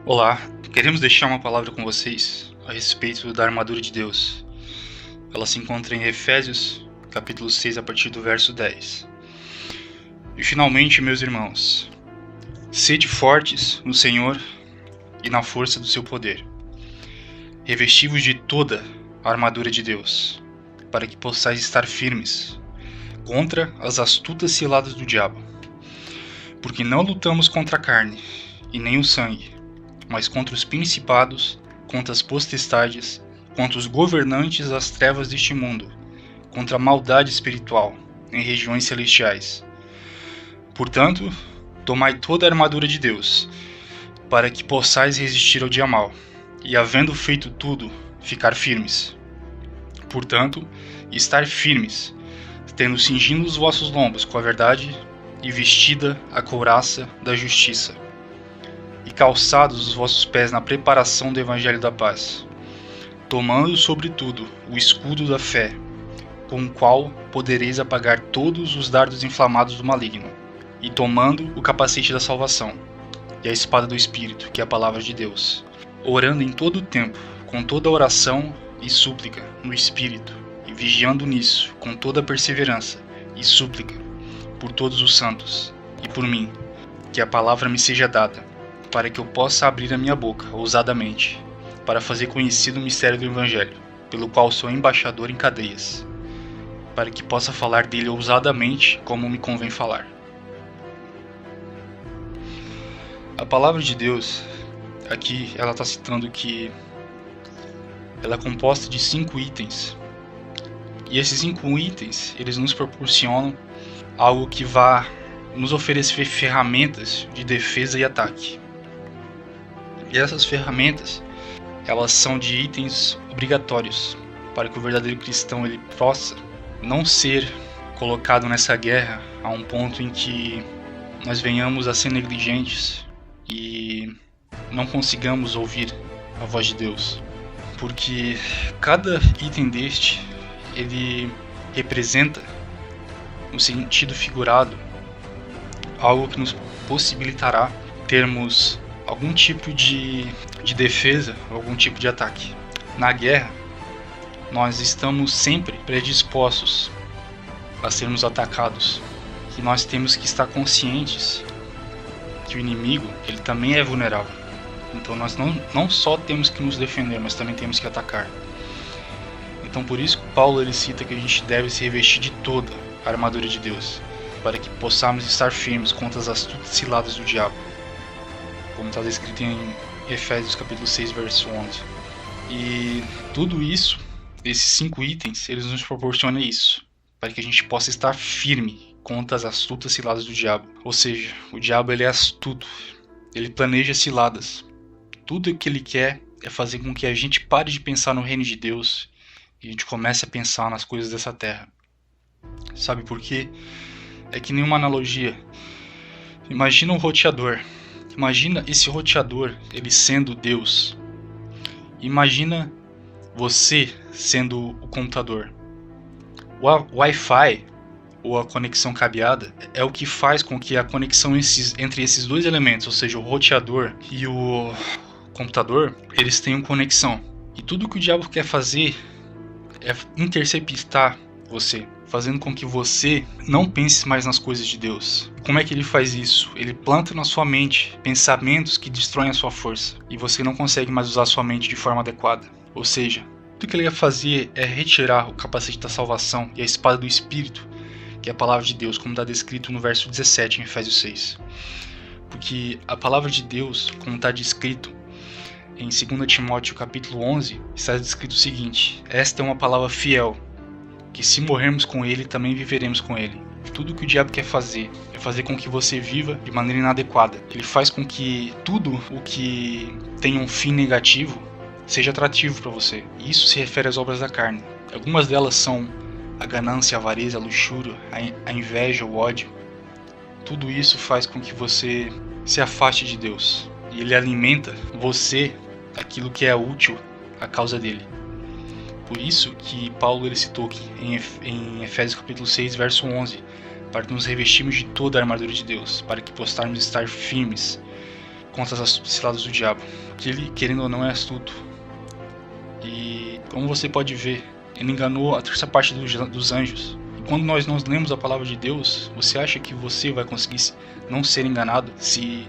Olá, queremos deixar uma palavra com vocês a respeito da armadura de Deus. Ela se encontra em Efésios, capítulo 6, a partir do verso 10. E finalmente, meus irmãos, sede fortes no Senhor e na força do seu poder. Revesti-vos de toda a armadura de Deus, para que possais estar firmes contra as astutas ciladas do diabo. Porque não lutamos contra a carne e nem o sangue, mas contra os principados, contra as potestades, contra os governantes das trevas deste mundo, contra a maldade espiritual em regiões celestiais. Portanto, tomai toda a armadura de Deus, para que possais resistir ao dia mau, e havendo feito tudo, ficar firmes. Portanto, estar firmes, tendo cingido os vossos lombos com a verdade, e vestida a couraça da justiça, e calçados os vossos pés na preparação do evangelho da paz, tomando sobretudo o escudo da fé, com o qual podereis apagar todos os dardos inflamados do maligno, e tomando o capacete da salvação, e a espada do Espírito, que é a palavra de Deus, orando em todo o tempo, com toda oração e súplica no Espírito, e vigiando nisso, com toda perseverança e súplica, por todos os santos, e por mim, que a palavra me seja dada, para que eu possa abrir a minha boca, ousadamente, para fazer conhecido o mistério do Evangelho, pelo qual sou embaixador em cadeias, para que possa falar dele ousadamente, como me convém falar. A palavra de Deus, aqui ela está citando que ela é composta de 5 itens, e esses 5 itens, eles nos proporcionam algo que vá nos oferecer ferramentas de defesa e ataque. E essas ferramentas, elas são de itens obrigatórios para que o verdadeiro cristão ele possa não ser colocado nessa guerra a um ponto em que nós venhamos a ser negligentes e não consigamos ouvir a voz de Deus. Porque cada item deste, ele representa, no sentido figurado, algo que nos possibilitará termos algum tipo de defesa, algum tipo de ataque. Na guerra, nós estamos sempre predispostos a sermos atacados, e nós temos que estar conscientes que o inimigo ele também é vulnerável. Então nós não só temos que nos defender, mas também temos que atacar. Então por isso Paulo ele cita que a gente deve se revestir de toda a armadura de Deus, para que possamos estar firmes contra as astutas ciladas do diabo, como está descrito em Efésios capítulo 6, verso 11. E tudo isso, esses 5 itens, eles nos proporcionam isso, para que a gente possa estar firme contra as astutas ciladas do diabo. Ou seja, o diabo ele é astuto, ele planeja ciladas. Tudo o que ele quer é fazer com que a gente pare de pensar no reino de Deus e a gente comece a pensar nas coisas dessa terra. Sabe por quê? É que nem uma analogia. Imagina um roteador. Imagina esse roteador, ele sendo Deus. Imagina você sendo o computador. O Wi-Fi, ou a conexão cabeada, é o que faz com que a conexão entre esses dois elementos, ou seja, o roteador e o computador, eles tenham conexão. E tudo que o diabo quer fazer é interceptar você, fazendo com que você não pense mais nas coisas de Deus. Como é que ele faz isso? Ele planta na sua mente pensamentos que destroem a sua força, e você não consegue mais usar a sua mente de forma adequada. Ou seja, tudo que ele vai fazer é retirar o capacete da salvação e a espada do Espírito, que é a palavra de Deus, como está descrito no verso 17 em Efésios 6. Porque a palavra de Deus, como está descrito em 2 Timóteo capítulo 11, está descrito o seguinte: esta é uma palavra fiel, que se morrermos com ele, também viveremos com ele. Tudo que o diabo quer fazer é fazer com que você viva de maneira inadequada. Ele faz com que tudo o que tem um fim negativo seja atrativo para você. E isso se refere às obras da carne. Algumas delas são a ganância, a avareza, a luxúria, a inveja, o ódio. Tudo isso faz com que você se afaste de Deus. E ele alimenta você aquilo que é útil à causa dele. Por isso que Paulo ele citou aqui em Efésios capítulo 6, verso 11, para que nos revestirmos de toda a armadura de Deus, para que possamos estar firmes contra as ciladas do diabo, que ele, querendo ou não, é astuto. E como você pode ver, ele enganou a terça parte dos anjos. E quando nós não lemos a palavra de Deus, você acha que você vai conseguir não ser enganado? Se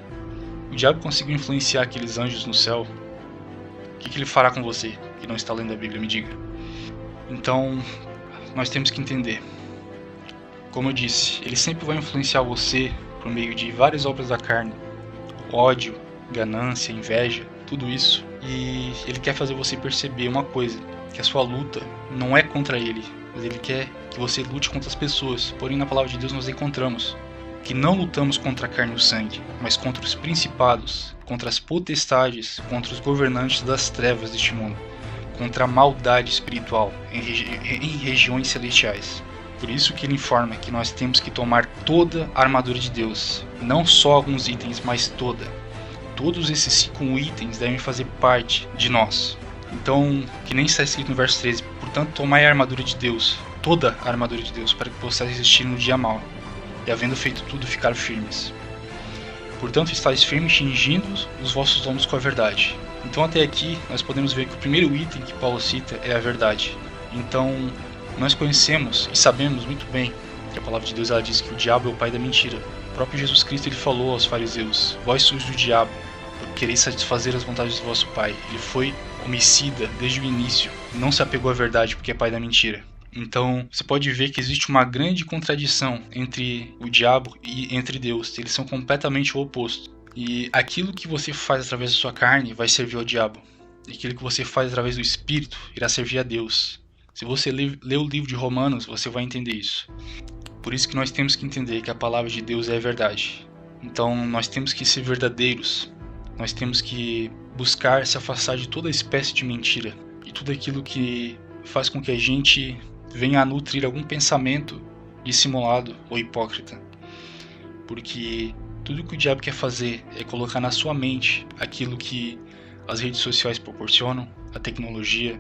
o diabo conseguiu influenciar aqueles anjos no céu, o que ele fará com você que não está lendo a Bíblia? Me diga. Então, nós temos que entender. Como eu disse, ele sempre vai influenciar você por meio de várias obras da carne. Ódio, ganância, inveja, tudo isso. E ele quer fazer você perceber uma coisa, que a sua luta não é contra ele, mas ele quer que você lute contra as pessoas. Porém, na palavra de Deus nós encontramos que não lutamos contra a carne e o sangue, mas contra os principados, contra as potestades, contra os governantes das trevas deste mundo, contra a maldade espiritual em regiões celestiais. Por isso que ele informa que nós temos que tomar toda a armadura de Deus, não só alguns itens, mas toda. Todos esses 5 itens devem fazer parte de nós. Então, que nem está escrito no verso 13, portanto tomai a armadura de Deus, toda a armadura de Deus, para que possais resistir no dia mau, e havendo feito tudo, ficar firmes. Portanto, estáis firmes, cingindo os vossos lombos com a verdade. Então, até aqui, nós podemos ver que o primeiro item que Paulo cita é a verdade. Então, nós conhecemos e sabemos muito bem que a palavra de Deus ela diz que o diabo é o pai da mentira. O próprio Jesus Cristo ele falou aos fariseus: vós sois do diabo, porque quereis satisfazer as vontades do vosso pai. Ele foi homicida desde o início, não se apegou à verdade porque é pai da mentira. Então, você pode ver que existe uma grande contradição entre o diabo e entre Deus. Eles são completamente o oposto. E aquilo que você faz através da sua carne vai servir ao diabo. E aquilo que você faz através do Espírito irá servir a Deus. Se você ler o livro de Romanos, você vai entender isso. Por isso que nós temos que entender que a palavra de Deus é a verdade. Então, nós temos que ser verdadeiros. Nós temos que buscar se afastar de toda espécie de mentira. E tudo aquilo que faz com que a gente venha a nutrir algum pensamento dissimulado ou hipócrita. Porque tudo que o diabo quer fazer é colocar na sua mente aquilo que as redes sociais proporcionam, a tecnologia.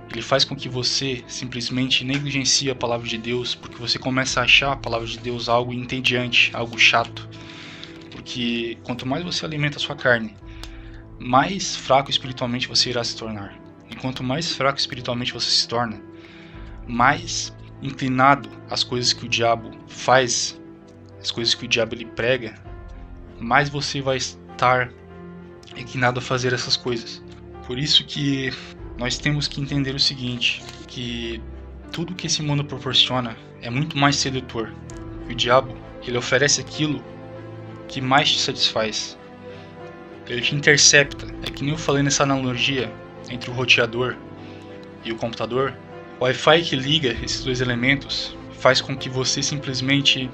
Ele faz com que você simplesmente negligencie a palavra de Deus, porque você começa a achar a palavra de Deus algo entediante, algo chato. Porque quanto mais você alimenta a sua carne, mais fraco espiritualmente você irá se tornar. E quanto mais fraco espiritualmente você se torna, mais inclinado às coisas que o diabo faz, as coisas que o diabo ele prega, mais você vai estar inclinado a fazer essas coisas. Por isso que nós temos que entender o seguinte, que tudo que esse mundo proporciona é muito mais sedutor. O diabo, ele oferece aquilo que mais te satisfaz. Ele te intercepta. É que nem eu falei nessa analogia entre o roteador e o computador. O Wi-Fi que liga esses dois elementos faz com que você simplesmente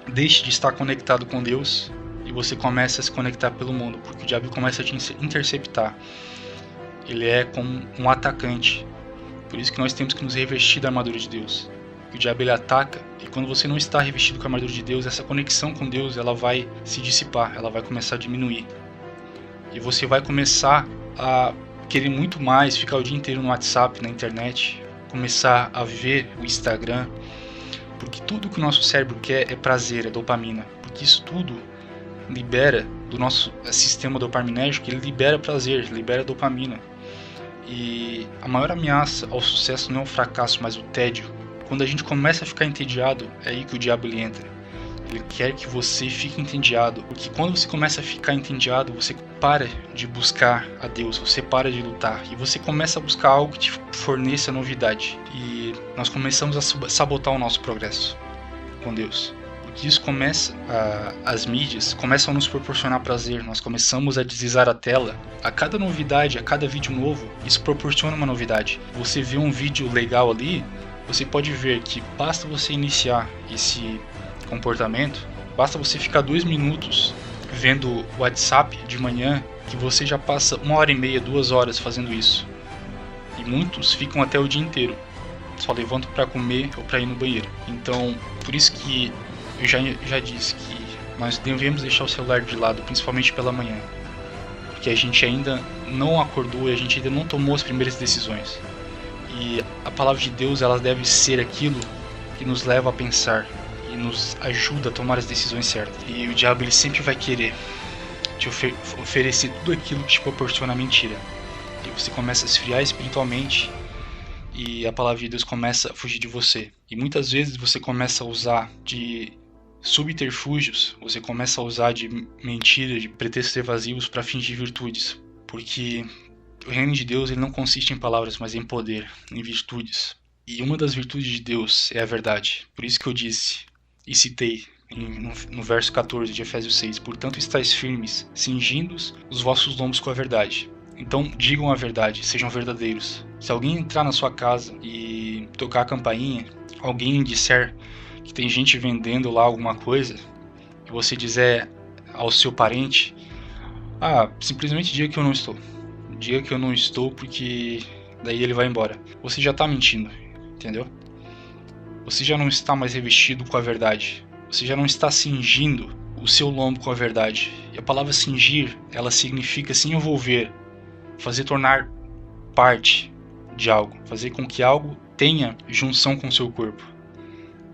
deixe de estar conectado com Deus e você comece a se conectar pelo mundo, porque o diabo começa a te interceptar. Ele é como um atacante. Por isso que nós temos que nos revestir da armadura de Deus. O diabo ele ataca, e quando você não está revestido com a armadura de Deus, essa conexão com Deus ela vai se dissipar, ela vai começar a diminuir. E você vai começar a querer muito mais, ficar o dia inteiro no WhatsApp, na internet, começar a ver o Instagram, porque tudo que o nosso cérebro quer é prazer, é dopamina, porque isso tudo libera do nosso sistema dopaminérgico, ele libera prazer, libera dopamina. E a maior ameaça ao sucesso não é o fracasso, mas o tédio. Quando a gente começa a ficar entediado, é aí que o diabo ele entra. Ele quer que você fique entediado, porque quando você começa a ficar entediado, você para de buscar a Deus, você para de lutar e você começa a buscar algo que te forneça novidade. E nós começamos a sabotar o nosso progresso com Deus. Porque isso começa, as mídias começam a nos proporcionar prazer, nós começamos a deslizar a tela. A cada novidade, a cada vídeo novo, isso proporciona uma novidade. Você vê um vídeo legal ali, você pode ver que basta você iniciar esse comportamento, basta você ficar 2 minutos vendo o WhatsApp de manhã, que você já passa 1h30, 2 horas fazendo isso. E muitos ficam até o dia inteiro, só levantam para comer ou para ir no banheiro. Então, por isso que eu já disse que nós devemos deixar o celular de lado, principalmente pela manhã, porque a gente ainda não acordou e a gente ainda não tomou as primeiras decisões. E a palavra de Deus ela deve ser aquilo que nos leva a pensar e nos ajuda a tomar as decisões certas. E o diabo ele sempre vai querer te oferecer tudo aquilo que te proporciona a mentira. E você começa a esfriar espiritualmente e a palavra de Deus começa a fugir de você. E muitas vezes você começa a usar de subterfúgios, você começa a usar de mentiras, de pretextos evasivos para fingir virtudes. Porque o reino de Deus ele não consiste em palavras, mas em poder, em virtudes. E uma das virtudes de Deus é a verdade. Por isso que eu disse e citei no verso 14 de Efésios 6: portanto estáis firmes, cingindo-os os vossos lombos com a verdade. Então digam a verdade, sejam verdadeiros. Se alguém entrar na sua casa e tocar a campainha, alguém disser que tem gente vendendo lá alguma coisa, e você dizer ao seu parente: simplesmente diga que eu não estou. Diga que eu não estou, porque daí ele vai embora. Você já está mentindo, entendeu? Você já não está mais revestido com a verdade. Você já não está cingindo o seu lombo com a verdade. E a palavra cingir, ela significa se envolver, fazer tornar parte de algo, fazer com que algo tenha junção com o seu corpo.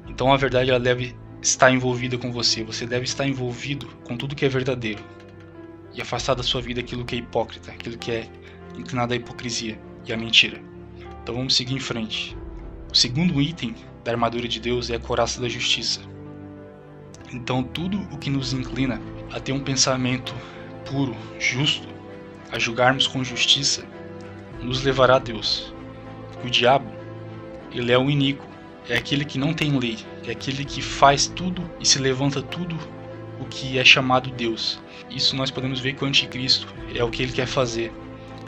Então a verdade ela deve estar envolvida com você. Você deve estar envolvido com tudo que é verdadeiro e afastar da sua vida aquilo que é hipócrita, aquilo que é inclinado à hipocrisia e à mentira. Então vamos seguir em frente. O segundo item da armadura de Deus é a couraça da justiça. Então tudo o que nos inclina a ter um pensamento puro, justo, a julgarmos com justiça, nos levará a Deus. O diabo, ele é o iníquo, é aquele que não tem lei, é aquele que faz tudo e se levanta tudo o que é chamado Deus. Isso nós podemos ver que o anticristo é o que ele quer fazer.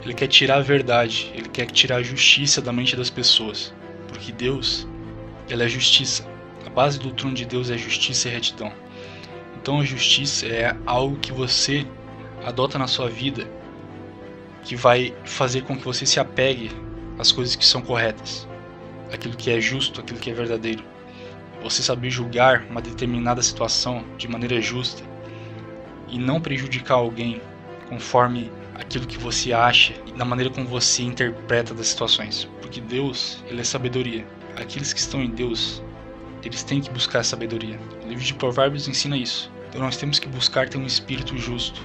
Ele quer tirar a verdade, ele quer tirar a justiça da mente das pessoas. Porque Deus, ele é justiça. A base do trono de Deus é justiça e retidão. Então a justiça é algo que você adota na sua vida, que vai fazer com que você se apegue às coisas que são corretas, aquilo que é justo, aquilo que é verdadeiro. Você saber julgar uma determinada situação de maneira justa e não prejudicar alguém conforme aquilo que você acha e da maneira como você interpreta das situações. Porque Deus, ele é sabedoria. Aqueles que estão em Deus, eles têm que buscar sabedoria. O livro de Provérbios ensina isso. Então nós temos que buscar ter um espírito justo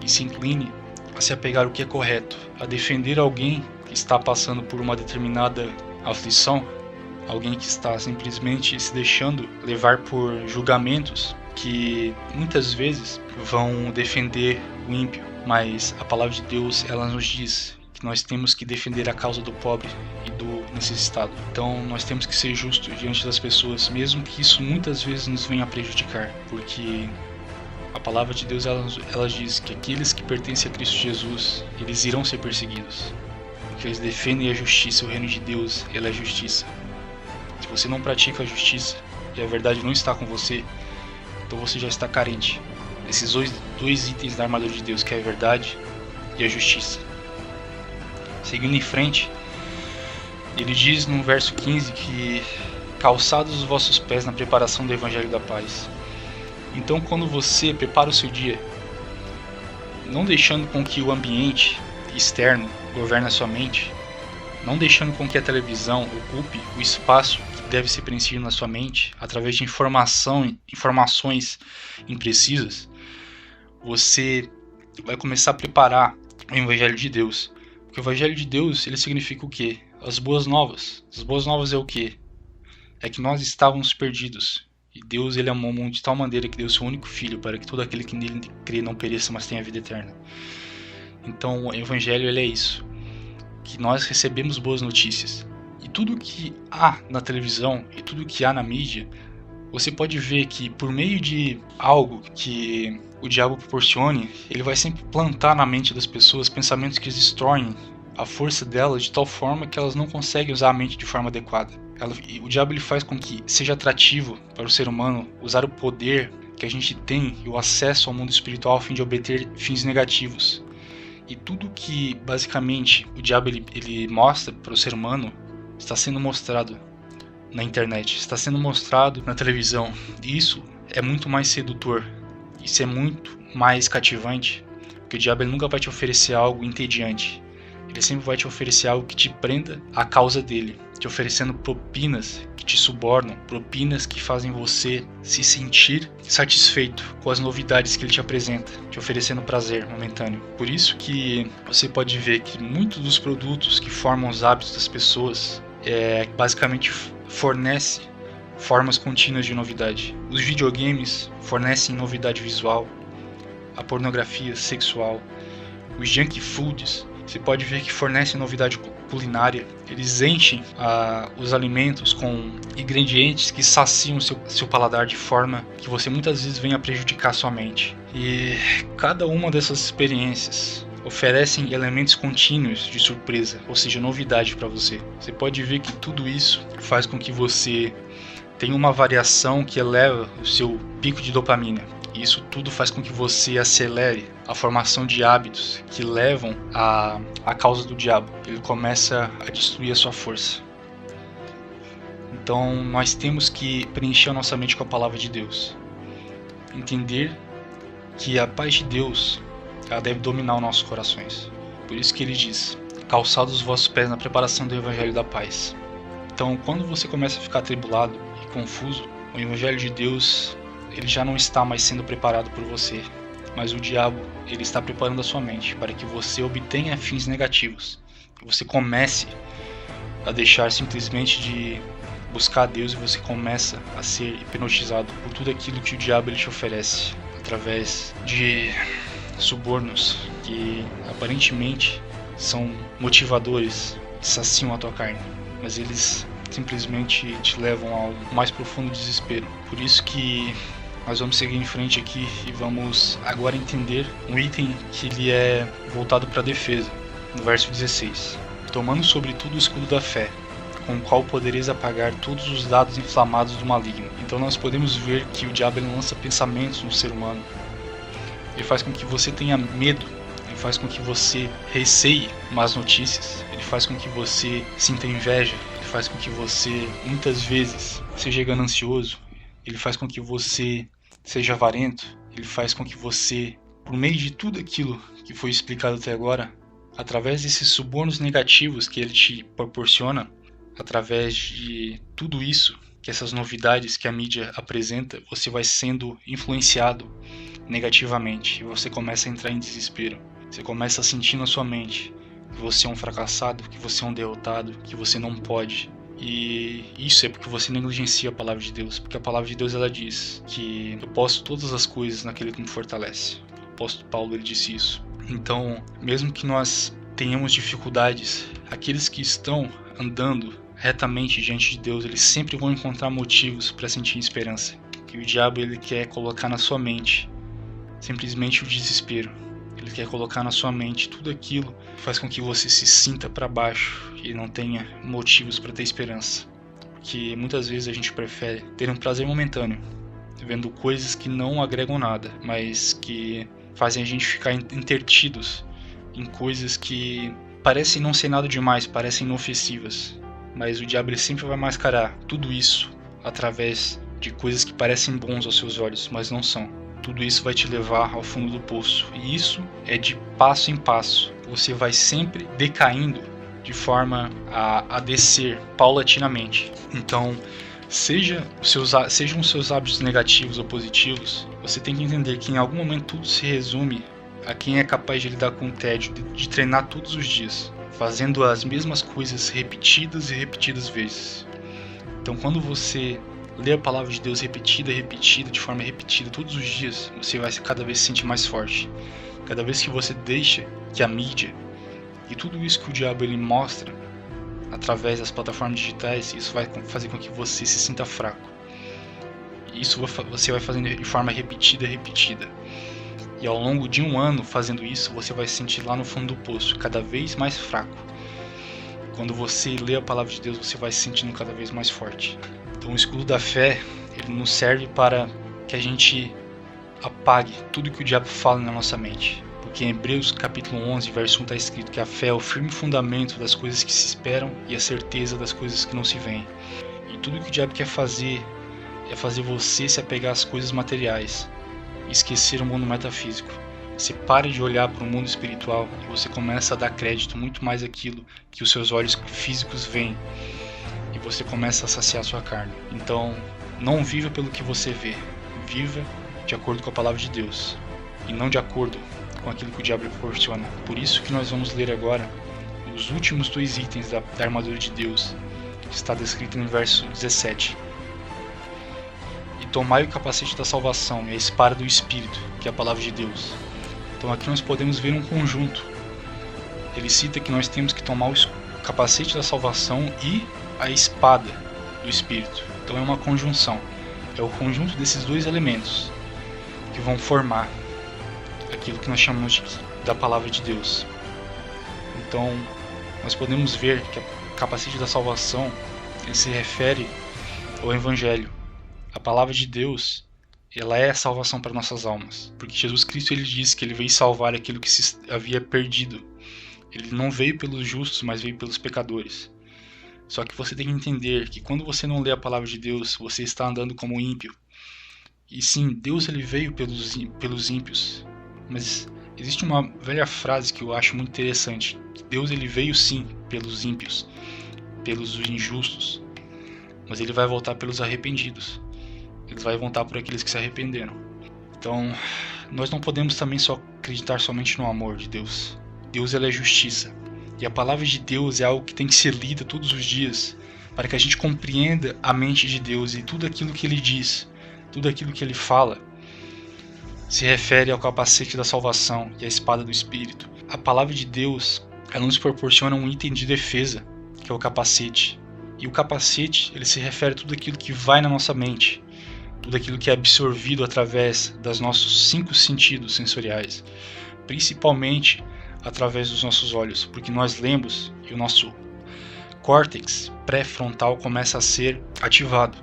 e se incline a se apegar ao que é correto, a defender alguém que está passando por uma determinada aflição, alguém que está simplesmente se deixando levar por julgamentos que muitas vezes vão defender o ímpio, mas a palavra de Deus ela nos diz que nós temos que defender a causa do pobre e do necessitado. Então nós temos que ser justos diante das pessoas, mesmo que isso muitas vezes nos venha a prejudicar, porque a palavra de Deus ela diz que aqueles que pertencem a Cristo Jesus, eles irão ser perseguidos, porque eles defendem a justiça. O reino de Deus, ele é justiça. Se você não pratica a justiça e a verdade não está com você, então você já está carente desses dois itens da armadura de Deus, que é a verdade e a justiça. Seguindo em frente, ele diz no verso 15 que calçados os vossos pés na preparação do evangelho da paz. Então quando você prepara o seu dia, não deixando com que o ambiente externo governe a sua mente, não deixando com que a televisão ocupe o espaço que deve ser preenchido na sua mente através de informações imprecisas, você vai começar a preparar o Evangelho de Deus. Porque o Evangelho de Deus, ele significa o quê? As boas novas. As boas novas é o quê? É que nós estávamos perdidos. E Deus, ele amou o mundo de tal maneira que deu seu único filho para que todo aquele que nele crê não pereça, mas tenha vida eterna. Então o Evangelho, ele é isso. Que nós recebemos boas notícias. E tudo que há na televisão e tudo que há na mídia, você pode ver que por meio de algo que o diabo proporcione, ele vai sempre plantar na mente das pessoas pensamentos que destroem a força delas de tal forma que elas não conseguem usar a mente de forma adequada. O diabo ele faz com que seja atrativo para o ser humano usar o poder que a gente tem e o acesso ao mundo espiritual a fim de obter fins negativos. E tudo que basicamente o diabo ele mostra para o ser humano está sendo mostrado na internet, está sendo mostrado na televisão. E isso é muito mais sedutor, isso é muito mais cativante, porque o diabo ele nunca vai te oferecer algo entediante. Ele sempre vai te oferecer algo que te prenda à causa dele, te oferecendo propinas que te subornam, propinas que fazem você se sentir satisfeito com as novidades que ele te apresenta, te oferecendo prazer momentâneo. Por isso que você pode ver que muitos dos produtos que formam os hábitos das pessoas basicamente fornece formas contínuas de novidade. Os videogames fornecem novidade visual, a pornografia sexual, os junk foods, você pode ver que fornecem novidade culinária. Eles enchem os alimentos com ingredientes que saciam seu paladar de forma que você muitas vezes venha prejudicar sua mente. E cada uma dessas experiências oferecem elementos contínuos de surpresa, ou seja, novidade para você. Você pode ver que tudo isso faz com que você tenha uma variação que eleva o seu pico de dopamina. E isso tudo faz com que você acelere a formação de hábitos que levam à causa do diabo. Ele começa a destruir a sua força. Então nós temos que preencher a nossa mente com a palavra de Deus. Entender que a paz de Deus ela deve dominar os nossos corações. Por isso que ele diz: calçados os vossos pés na preparação do evangelho da paz. Então quando você começa a ficar atribulado e confuso, o evangelho de Deus ele já não está mais sendo preparado por você, mas o diabo ele está preparando a sua mente para que você obtenha fins negativos, que você comece a deixar simplesmente de buscar a Deus e você começa a ser hipnotizado por tudo aquilo que o diabo ele te oferece, através de subornos que aparentemente são motivadores que saciam a tua carne, mas eles simplesmente te levam ao mais profundo desespero. Por isso que nós vamos seguir em frente aqui e vamos agora entender um item que ele é voltado para a defesa, no verso 16. Tomando sobretudo o escudo da fé, com o qual podereis apagar todos os dados inflamados do maligno. Então nós podemos ver que o diabo ele lança pensamentos no ser humano. Ele faz com que você tenha medo, ele faz com que você receie más notícias, ele faz com que você sinta inveja, ele faz com que você muitas vezes seja ganancioso, ele faz com que você seja avarento, ele faz com que você, por meio de tudo aquilo que foi explicado até agora, através desses subornos negativos que ele te proporciona, através de tudo isso, que essas novidades que a mídia apresenta, você vai sendo influenciado negativamente e você começa a entrar em desespero. Você começa a sentir na sua mente que você é um fracassado, que você é um derrotado, que você não pode. E isso é porque você negligencia a palavra de Deus, porque a palavra de Deus ela diz que eu posso todas as coisas naquele que me fortalece. O apóstolo Paulo ele disse isso. Então, mesmo que nós tenhamos dificuldades, aqueles que estão andando retamente diante de Deus, eles sempre vão encontrar motivos para sentir esperança. Que o diabo ele quer colocar na sua mente simplesmente o desespero. Ele quer colocar na sua mente tudo aquilo que faz com que você se sinta para baixo e não tenha motivos para ter esperança. Porque muitas vezes a gente prefere ter um prazer momentâneo, vendo coisas que não agregam nada, mas que fazem a gente ficar entretidos em coisas que parecem não ser nada demais, parecem inofensivas. Mas o diabo ele sempre vai mascarar tudo isso através de coisas que parecem bons aos seus olhos, mas não são. Tudo isso vai te levar ao fundo do poço. E isso é de passo em passo. Você vai sempre decaindo de forma a descer paulatinamente. Então, sejam os seus hábitos negativos ou positivos, você tem que entender que em algum momento tudo se resume a quem é capaz de lidar com o tédio, de treinar todos os dias, fazendo as mesmas coisas repetidas e repetidas vezes. Então, quando você lê a palavra de Deus repetida, de forma repetida todos os dias, você vai cada vez se sentir mais forte. Cada vez que você deixa que a mídia e tudo isso que o diabo ele mostra através das plataformas digitais, isso vai fazer com que você se sinta fraco. Isso você vai fazendo de forma repetida. E ao longo de um ano fazendo isso, você vai se sentir lá no fundo do poço, cada vez mais fraco. Quando você lê a palavra de Deus, você vai se sentindo cada vez mais forte. Então o escudo da fé, ele nos serve para que a gente apague tudo que o diabo fala na nossa mente. Porque em Hebreus capítulo 11, verso 1 está escrito que a fé é o firme fundamento das coisas que se esperam e a certeza das coisas que não se veem. E tudo que o diabo quer fazer é fazer você se apegar às coisas materiais e esquecer o mundo metafísico. Você para de olhar para o mundo espiritual e você começa a dar crédito muito mais àquilo que os seus olhos físicos veem. E você começa a saciar sua carne. Então, não viva pelo que você vê. Viva de acordo com a palavra de Deus. E não de acordo com aquilo que o diabo proporciona. Por isso que nós vamos ler agora os últimos 2 itens da armadura de Deus, que está descrito no verso 17. E tomai o capacete da salvação e a espada do Espírito, que é a palavra de Deus. Então aqui nós podemos ver um conjunto. Ele cita que nós temos que tomar o capacete da salvação e a espada do Espírito. Então é uma conjunção. É o conjunto desses 2 elementos que vão formar aquilo que nós chamamos da palavra de Deus. Então nós podemos ver que o capacete da salvação ele se refere ao Evangelho. A palavra de Deus, ela é a salvação para nossas almas, porque Jesus Cristo ele disse que ele veio salvar aquilo que se havia perdido. Ele não veio pelos justos, mas veio pelos pecadores. Só que você tem que entender que quando você não lê a palavra de Deus, você está andando como ímpio. E sim, Deus ele veio pelos ímpios, mas existe uma velha frase que eu acho muito interessante. Deus ele veio sim pelos ímpios, pelos injustos, mas ele vai voltar pelos arrependidos. Ele vai voltar por aqueles que se arrependeram. Então, nós não podemos também só acreditar somente no amor de Deus. Deus ele é justiça. E a palavra de Deus é algo que tem que ser lida todos os dias, para que a gente compreenda a mente de Deus e tudo aquilo que ele diz, tudo aquilo que ele fala, se refere ao capacete da salvação e à espada do Espírito. A palavra de Deus, ela nos proporciona um item de defesa, que é o capacete. E o capacete, ele se refere a tudo aquilo que vai na nossa mente, tudo aquilo que é absorvido através dos nossos 5 sentidos sensoriais, principalmente através dos nossos olhos, porque nós lemos e o nosso córtex pré-frontal começa a ser ativado.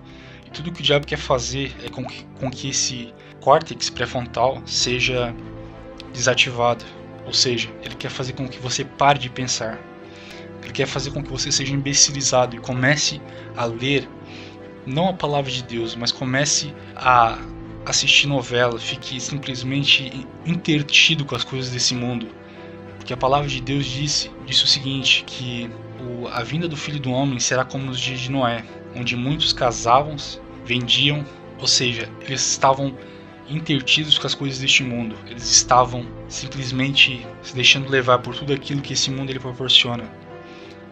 E tudo que o diabo quer fazer é com que esse córtex pré-frontal seja desativado, ou seja, ele quer fazer com que você pare de pensar, ele quer fazer com que você seja imbecilizado e comece a ler não a palavra de Deus, mas comece a assistir novela, fique simplesmente entretido com as coisas desse mundo. Porque a palavra de Deus disse o seguinte, que a vinda do Filho do Homem será como nos dias de Noé, onde muitos casavam-se, vendiam, ou seja, eles estavam entretidos com as coisas deste mundo, eles estavam simplesmente se deixando levar por tudo aquilo que esse mundo ele proporciona.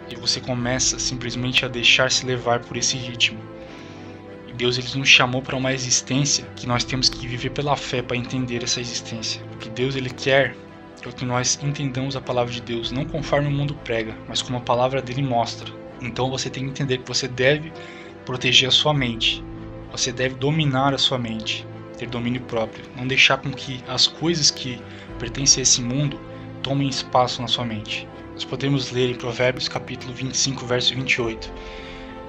E você começa simplesmente a deixar-se levar por esse ritmo. E Deus ele nos chamou para uma existência que nós temos que viver pela fé para entender essa existência. Porque Deus ele quer que nós entendamos a palavra de Deus, não conforme o mundo prega, mas como a palavra dele mostra. Então você tem que entender que você deve proteger a sua mente, você deve dominar a sua mente, ter domínio próprio, não deixar com que as coisas que pertencem a esse mundo tomem espaço na sua mente. Nós podemos ler em Provérbios capítulo 25, verso 28,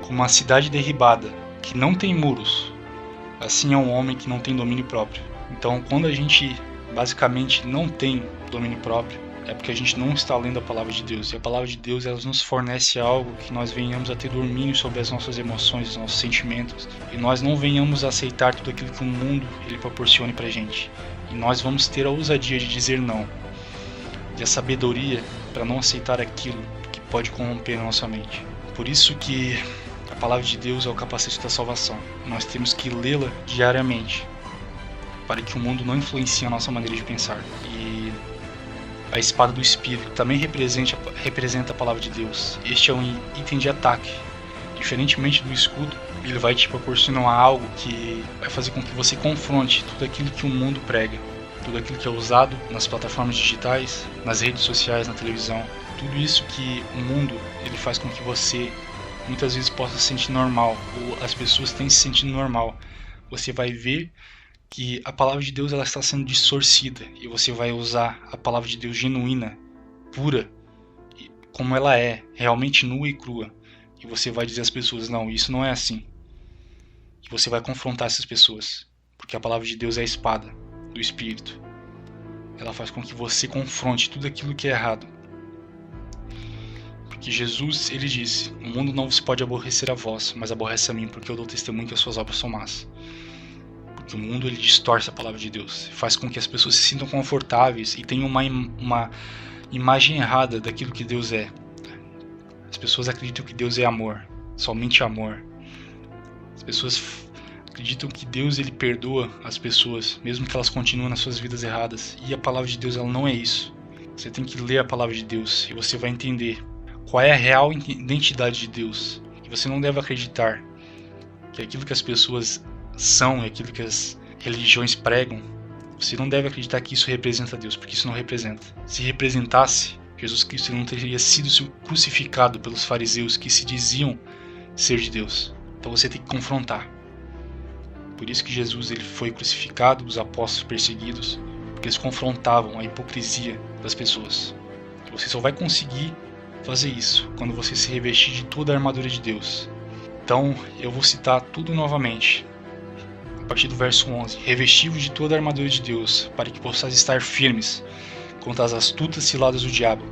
como uma cidade derribada, que não tem muros, assim é um homem que não tem domínio próprio. Então quando a gente basicamente não tem domínio próprio, é porque a gente não está lendo a palavra de Deus. E a palavra de Deus ela nos fornece algo que nós venhamos a ter domínio sobre as nossas emoções, os nossos sentimentos, e nós não venhamos a aceitar tudo aquilo que o mundo ele proporcione pra gente. E nós vamos ter a ousadia de dizer não, e a sabedoria para não aceitar aquilo que pode corromper a nossa mente. Por isso que a palavra de Deus é o capacete da salvação. Nós temos que lê-la diariamente, para que o mundo não influencie a nossa maneira de pensar. E a espada do Espírito também representa a palavra de Deus. Este é um item de ataque. Diferentemente do escudo, ele vai te proporcionar algo que vai fazer com que você confronte tudo aquilo que o mundo prega, tudo aquilo que é usado nas plataformas digitais, nas redes sociais, na televisão. Tudo isso que o mundo ele faz com que você muitas vezes possa se sentir normal, ou as pessoas têm se sentido normal. Você vai ver que a palavra de Deus ela está sendo distorcida e você vai usar a palavra de Deus genuína, pura, como ela é, realmente nua e crua. E você vai dizer às pessoas, não, isso não é assim. E você vai confrontar essas pessoas, porque a palavra de Deus é a espada do Espírito. Ela faz com que você confronte tudo aquilo que é errado. Porque Jesus, ele disse, o mundo não se pode aborrecer a vós, mas aborrece a mim, porque eu dou testemunho que as suas obras são más. Que o mundo ele distorce a palavra de Deus, faz com que as pessoas se sintam confortáveis e tenham uma imagem errada daquilo que Deus é. As pessoas acreditam que Deus é amor, somente amor. As pessoas acreditam que Deus ele perdoa as pessoas, mesmo que elas continuem nas suas vidas erradas. E a palavra de Deus ela não é isso. Você tem que ler a palavra de Deus e você vai entender qual é a real identidade de Deus. E você não deve acreditar que aquilo que as pessoas são, aquilo que as religiões pregam, você não deve acreditar que isso representa Deus, porque isso não representa. Se representasse, Jesus Cristo não teria sido crucificado pelos fariseus que se diziam ser de Deus. Então você tem que confrontar. Por isso que Jesus ele foi crucificado, os apóstolos perseguidos, porque eles confrontavam a hipocrisia das pessoas. Você só vai conseguir fazer isso quando você se revestir de toda a armadura de Deus. Então eu vou citar tudo novamente. A partir do verso 11: revesti-vos de toda a armadura de Deus, para que possais estar firmes contra as astutas ciladas do diabo,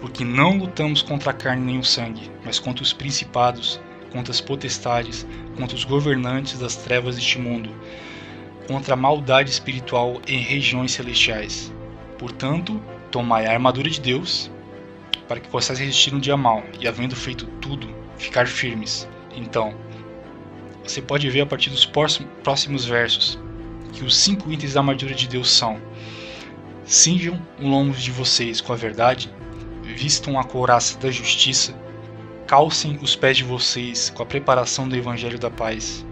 porque não lutamos contra a carne nem o sangue, mas contra os principados, contra as potestades, contra os governantes das trevas deste mundo, contra a maldade espiritual em regiões celestiais. Portanto, tomai a armadura de Deus, para que possais resistir no dia mau, e havendo feito tudo, ficar firmes. Então, você pode ver a partir dos próximos versos que os 5 itens da armadura de Deus são: cinjam os lombos de vocês com a verdade, vistam a couraça da justiça, calcem os pés de vocês com a preparação do evangelho da paz,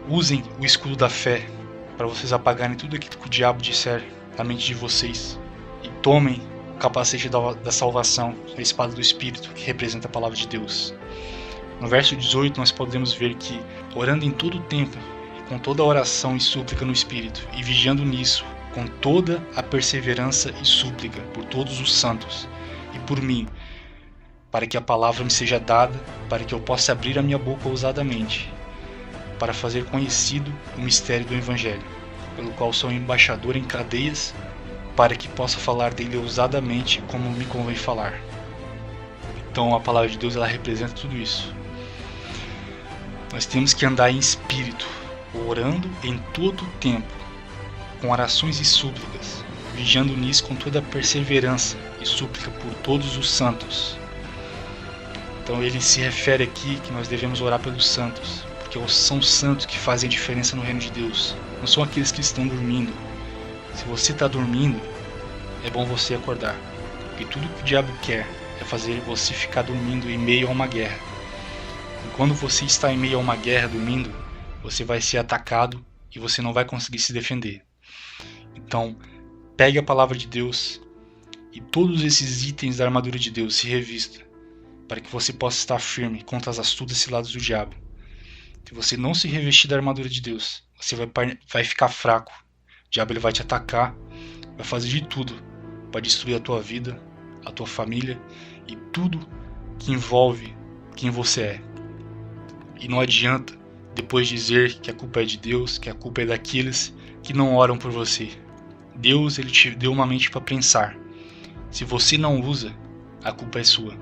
usem o escudo da fé para vocês apagarem tudo aquilo que o diabo disser na mente de vocês, e tomem o capacete da salvação, a espada do Espírito, que representa a palavra de Deus. No verso 18 nós podemos ver que, orando em todo o tempo, com toda a oração e súplica no Espírito, e vigiando nisso, com toda a perseverança e súplica por todos os santos, e por mim, para que a palavra me seja dada, para que eu possa abrir a minha boca ousadamente, para fazer conhecido o mistério do Evangelho, pelo qual sou embaixador em cadeias, para que possa falar dele ousadamente como me convém falar. Então a palavra de Deus ela representa tudo isso. Nós temos que andar em espírito, orando em todo o tempo, com orações e súplicas, vigiando nisso com toda a perseverança e súplica por todos os santos. Então ele se refere aqui que nós devemos orar pelos santos, porque são os santos que fazem a diferença no reino de Deus, não são aqueles que estão dormindo. Se você está dormindo, é bom você acordar, porque tudo que o diabo quer é fazer você ficar dormindo em meio a uma guerra. E quando você está em meio a uma guerra dormindo, você vai ser atacado e você não vai conseguir se defender. Então, pegue a palavra de Deus e todos esses itens da armadura de Deus se revista, para que você possa estar firme contra as astutas ciladas do diabo. Se você não se revestir da armadura de Deus, você vai ficar fraco. O diabo ele vai te atacar, vai fazer de tudo para destruir a tua vida, a tua família e tudo que envolve quem você é. E não adianta depois dizer que a culpa é de Deus, que a culpa é daqueles que não oram por você. Deus ele te deu uma mente para pensar. Se você não usa, a culpa é sua.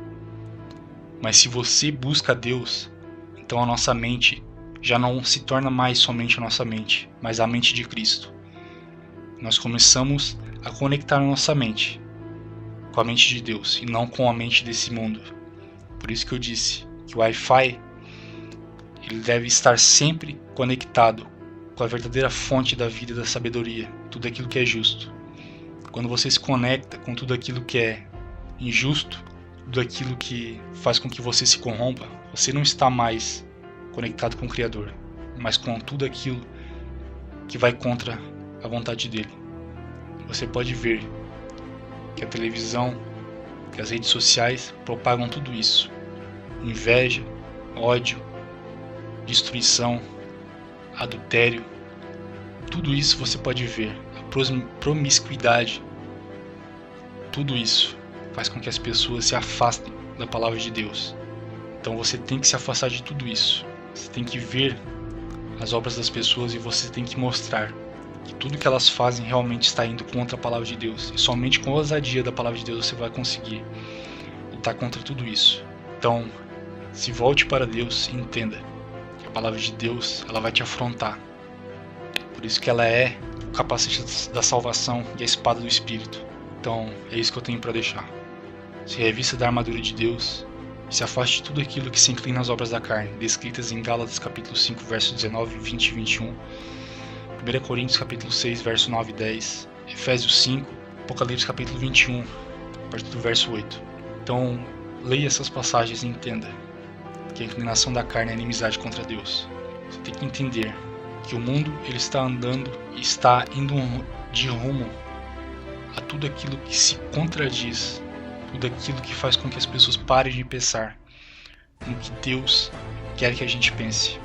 Mas se você busca Deus, então a nossa mente já não se torna mais somente a nossa mente, mas a mente de Cristo. Nós começamos a conectar a nossa mente com a mente de Deus e não com a mente desse mundo. Por isso que eu disse que o Wi-Fi ele deve estar sempre conectado com a verdadeira fonte da vida e da sabedoria, tudo aquilo que é justo. Quando você se conecta com tudo aquilo que é injusto, tudo aquilo que faz com que você se corrompa, você não está mais conectado com o Criador, mas com tudo aquilo que vai contra a vontade dele. Você pode ver que a televisão, que as redes sociais propagam tudo isso: inveja, ódio, destruição, adultério. Tudo isso você pode ver, a promiscuidade. Tudo isso faz com que as pessoas se afastem da palavra de Deus. Então você tem que se afastar de tudo isso. Você tem que ver as obras das pessoas e você tem que mostrar que tudo que elas fazem realmente está indo contra a palavra de Deus. E somente com a ousadia da palavra de Deus você vai conseguir lutar contra tudo isso. Então, se volte para Deus e entenda que a palavra de Deus ela vai te afrontar. Por isso que ela é o capacete da salvação e a espada do Espírito. Então, é isso que eu tenho para deixar. Se revista da armadura de Deus e se afaste de tudo aquilo que se inclina às obras da carne, descritas em Gálatas capítulo 5, versos 19, 20 e 21, 1 Coríntios capítulo 6, verso 9 e 10, Efésios 5, Apocalipse capítulo 21, a partir do verso 8. Então, leia essas passagens e entenda que a inclinação da carne é inimizade contra Deus. Você tem que entender que o mundo ele está andando e está indo de rumo a tudo aquilo que se contradiz, tudo aquilo que faz com que as pessoas parem de pensar no que Deus quer que a gente pense.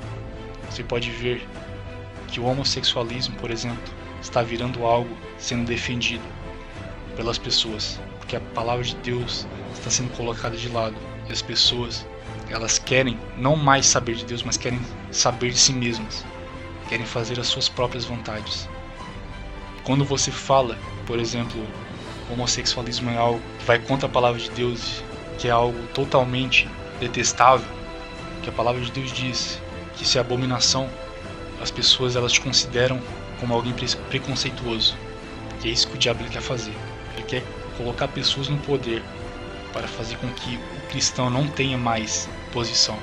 Você pode ver que o homossexualismo, por exemplo, está virando algo sendo defendido pelas pessoas, porque a palavra de Deus está sendo colocada de lado e as pessoas elas querem não mais saber de Deus, mas querem saber de si mesmas, querem fazer as suas próprias vontades. Quando você fala, por exemplo, homossexualismo é algo que vai contra a palavra de Deus, que é algo totalmente detestável, que a palavra de Deus diz que isso é abominação, as pessoas elas te consideram como alguém preconceituoso. E é isso que o diabo quer fazer. Ele quer colocar pessoas no poder para fazer com que o cristão não tenha mais posição.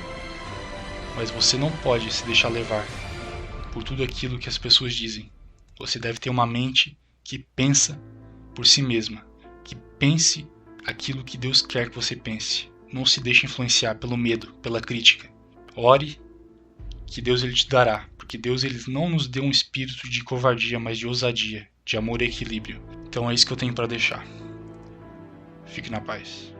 Mas você não pode se deixar levar por tudo aquilo que as pessoas dizem. Você deve ter uma mente que pensa por si mesma, que pense aquilo que Deus quer que você pense. Não se deixe influenciar pelo medo, pela crítica. Ore que Deus ele te dará, porque Deus ele não nos deu um espírito de covardia, mas de ousadia, de amor e equilíbrio. Então é isso que eu tenho para deixar. Fique na paz.